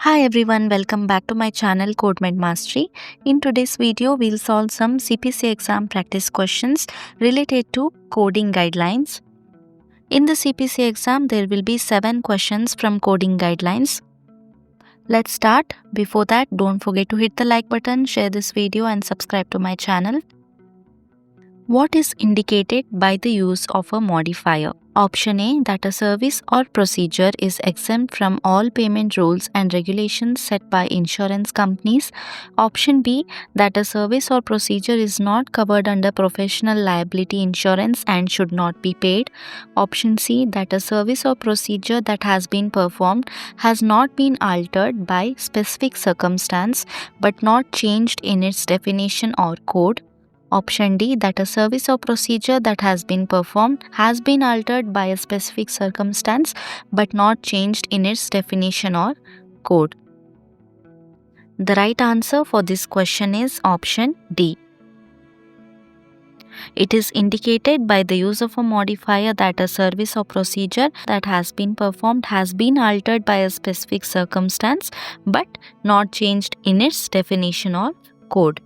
Hi everyone, welcome back to my channel Code Mastery. In today's video, we'll solve some CPC exam practice questions related to coding guidelines. In the CPC exam, there will be 7 questions from coding guidelines. Let's start. Before that, don't forget to hit the like button, share this video and subscribe to my channel. What is indicated by the use of a modifier? Option A, that a service or procedure is exempt from all payment rules and regulations set by insurance companies. Option B, that a service or procedure is not covered under professional liability insurance and should not be paid. Option C, that a service or procedure that has been performed has not been altered by specific circumstance but not changed in its definition or code. Option D, that a service or procedure that has been performed has been altered by a specific circumstance but not changed in its definition or code. The right answer for this question is option D. It is indicated by the use of a modifier that a service or procedure that has been performed has been altered by a specific circumstance but not changed in its definition or code.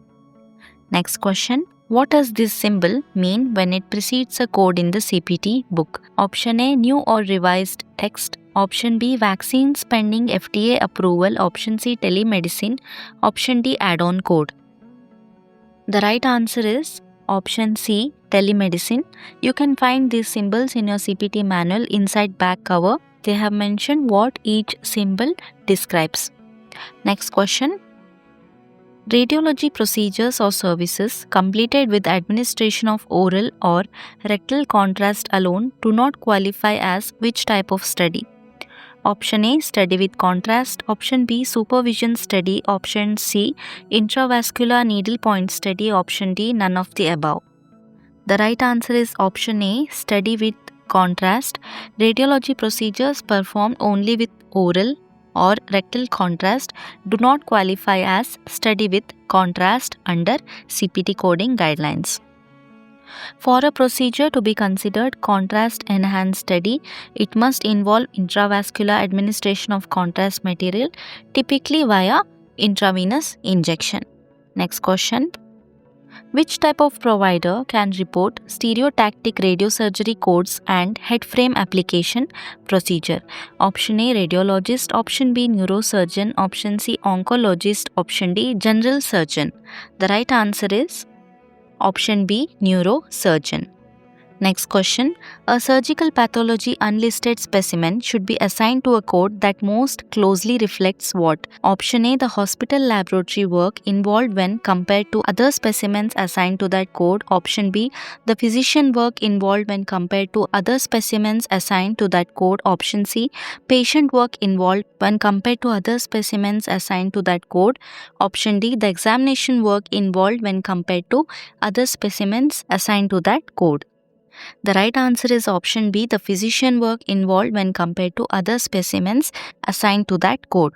Next question. What does this symbol mean when it precedes a code in the CPT book? Option A, new or revised text. Option B, vaccines pending FDA approval. Option C, telemedicine. Option D, add-on code. The right answer is option C, telemedicine. You can find these symbols in your CPT manual inside back cover. They have mentioned what each symbol describes. Next question. Radiology procedures or services completed with administration of oral or rectal contrast alone do not qualify as which type of study? Option A, study with contrast. Option B, supervision study. Option C, intravascular needle point study. Option D, none of the above. The right answer is option A, study with contrast. Radiology procedures performed only with oral or rectal contrast do not qualify as study with contrast under CPT coding guidelines. For a procedure to be considered contrast enhanced study, it must involve intravascular administration of contrast material, typically via intravenous injection. Next question. Which type of provider can report stereotactic radiosurgery codes and head frame application procedure? Option A, radiologist. Option B, neurosurgeon. Option C, oncologist. Option D, general surgeon. The right answer is option B, neurosurgeon. Next question. A surgical pathology unlisted specimen should be assigned to a code that most closely reflects what? Option A, the hospital laboratory work involved when compared to other specimens assigned to that code. Option B, the physician work involved when compared to other specimens assigned to that code. Option C, patient work involved when compared to other specimens assigned to that code. Option D, the examination work involved when compared to other specimens assigned to that code. The right answer is option B, the physician work involved when compared to other specimens assigned to that code.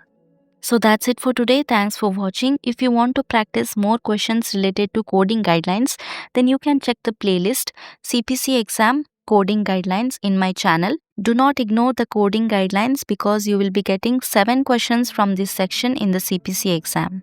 So that's it for today. Thanks for watching. If you want to practice more questions related to coding guidelines, then you can check the playlist CPC exam coding guidelines in my channel. Do not ignore the coding guidelines because you will be getting 7 questions from this section in the CPC exam.